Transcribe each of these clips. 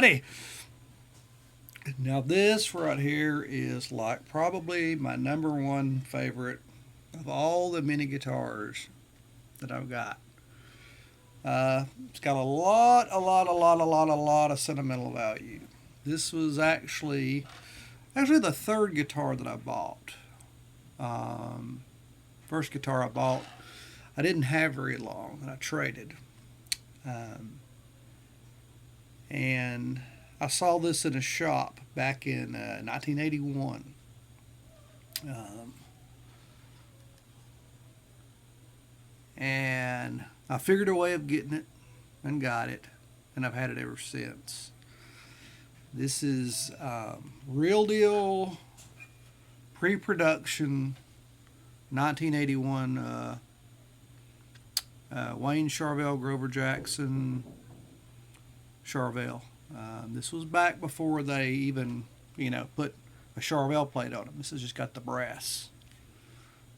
everybody. Now this right here is like probably my number one favorite of all the mini guitars that I've got. It's got a lot of sentimental value. This was actually the third guitar that I bought. Um, First guitar I bought, I didn't have very long, and I traded. Um, and I saw this in a shop back in 1981. Um, and I figured a way of getting it and got it, and I've had it ever since. This is real deal pre production 1981 Wayne Charvel, Grover Jackson Charvel. This was back before they even, put a Charvel plate on them. This has just got the brass.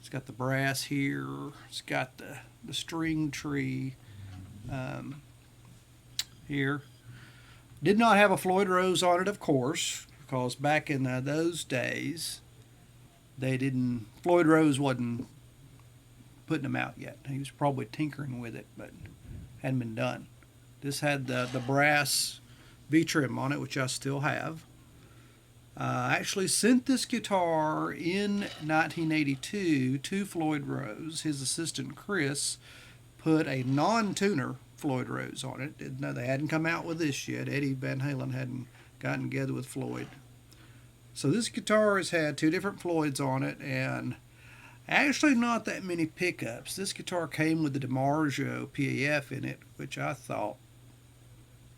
It's got the brass here. It's got the string tree um, here. Did not have a Floyd Rose on it, of course, because back in those days, they didn't. Floyd Rose wasn't putting them out yet. He was probably tinkering with it, but hadn't been done. This had the brass V trim on it, which I still have. I actually sent this guitar in 1982 to Floyd Rose. His assistant Chris put a non-tuner Floyd Rose on it. No, they hadn't come out with this yet. Eddie Van Halen hadn't gotten together with Floyd. So this guitar has had two different Floyds on it, and actually not that many pickups. This guitar came with the DiMarzio PAF in it, which I thought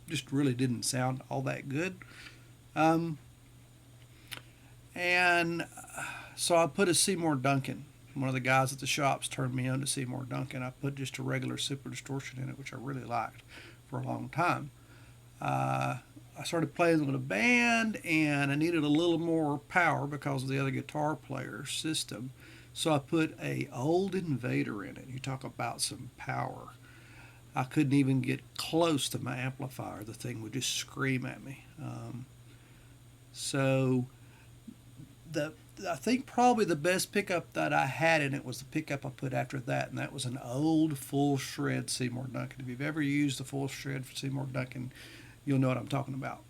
just really didn't sound all that good. Um, and so I put a Seymour Duncan. One of the guys at the shops turned me on to Seymour Duncan. I put just a regular Super Distortion in it, which I really liked for a long time. I started playing with a band, and I needed a little more power because of the other guitar player's system. So I put a old Invader in it. You talk about some power. I couldn't even get close to my amplifier. The thing would just scream at me. So the I think probably the best pickup that I had in it was the pickup I put after that, and that was an old full shred Seymour Duncan. If you've ever used a full shred for Seymour Duncan, you'll know what I'm talking about.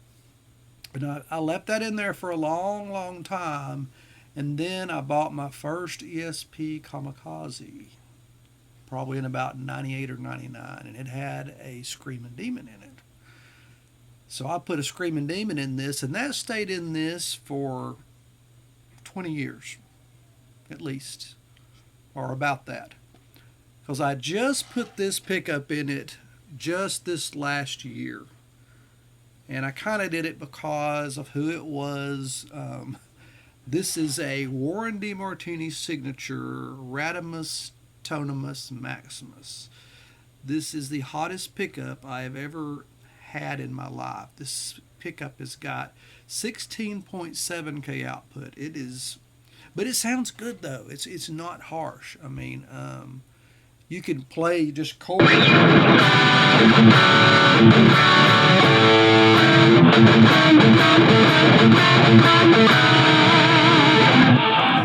And I left that in there for a long time, and then I bought my first ESP Kamikaze, probably in about 98 or 99, and it had a Screaming Demon in it. So I put a Screaming Demon in this, and that stayed in this for 20 years, at least, or about that. Because I just put this pickup in it just this last year. And I kind of did it because of who it was. This is a Warren DeMartini signature Radimus Tonemus Maximus. This is the hottest pickup I have ever had in my life. This pickup has got 16.7K output. It is, but it sounds good though. It's not harsh. I mean, you can play just chords.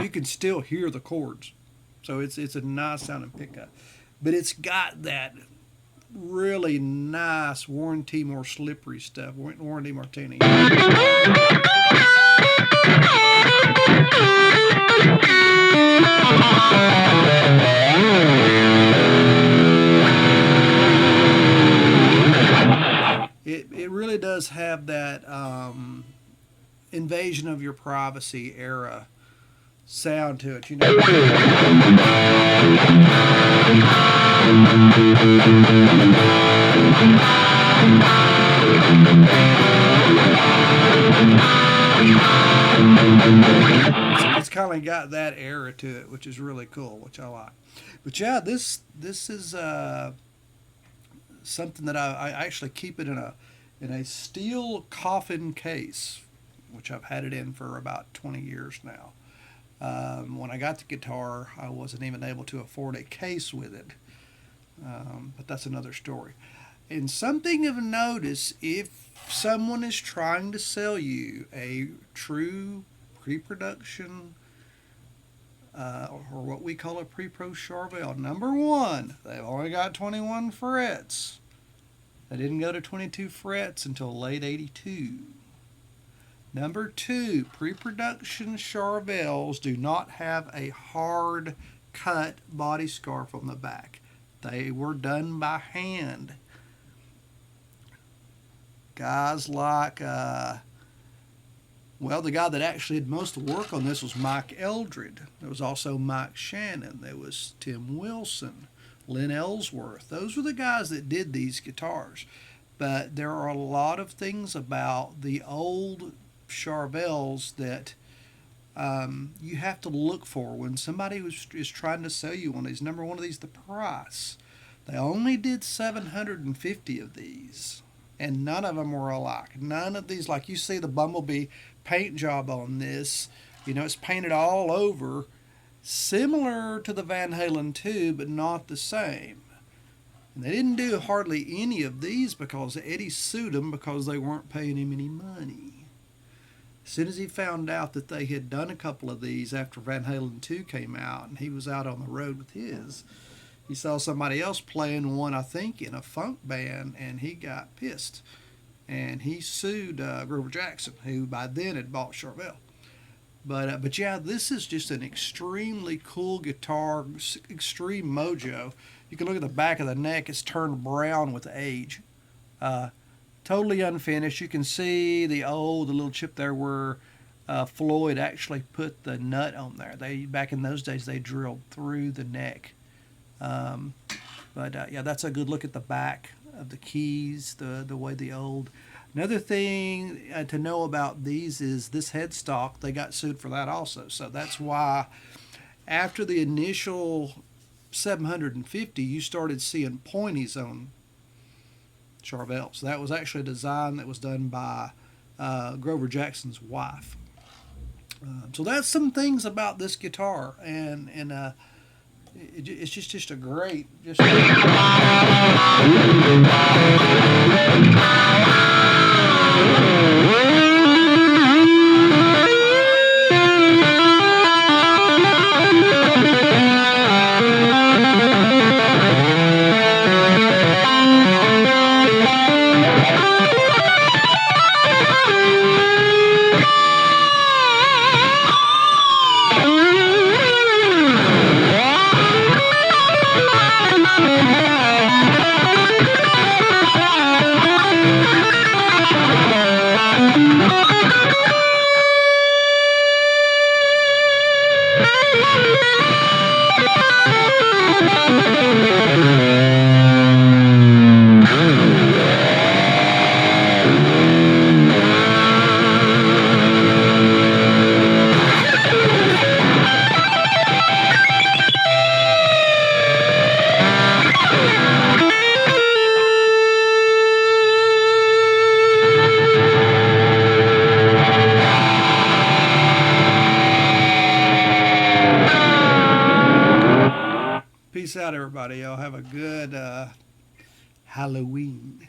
You can still hear the chords, so it's a nice sounding pickup. But it's got that really nice Warren T. more slippery stuff. Warren D. Martini. It really does have that invasion of your privacy era sound to it, It's kind of got that era to it, which is really cool, which I like. But yeah, this is something that I actually keep it in a steel coffin case, which I've had it in for about 20 years now. When I got the guitar, I wasn't even able to afford a case with it, but that's another story. And something of notice, if someone is trying to sell you a true pre-production or what we call a pre-pro Charvel, number one, they've only got 21 frets. They didn't go to 22 frets until late 82. Number two, pre-production Charvels do not have a hard cut body scarf on the back. They were done by hand. Guys like, the guy that actually did most of the work on this was Mike Eldred. There was also Mike Shannon. There was Tim Wilson, Lynn Ellsworth. Those were the guys that did these guitars. But there are a lot of things about the old Charvels that you have to look for when somebody is trying to sell you one of these. Number one of these, the price. They only did 750 of these, and none of them were alike. None of these, like you see the Bumblebee paint job on this, it's painted all over, similar to the Van Halen 2, but not the same. And they didn't do hardly any of these because Eddie sued them because they weren't paying him any money. As soon as he found out that they had done a couple of these after Van Halen 2 came out and he was out on the road with his, he saw somebody else playing one, I think, in a funk band, and he got pissed. And he sued Grover Jackson, who by then had bought Charvel. But yeah, this is just an extremely cool guitar, extreme mojo. You can look at the back of the neck; it's turned brown with age. Totally unfinished. You can see the little chip there where Floyd actually put the nut on there. Back in those days they drilled through the neck. Yeah, that's a good look at the back of the keys, the way the old. Another thing to know about these is this headstock. They got sued for that also. So that's why after the initial 750, you started seeing pointies on Charvels. That was actually a design that was done by Grover Jackson's wife. So that's some things about this guitar, and it's just a great. Peace out, everybody. Y'all have a good Halloween.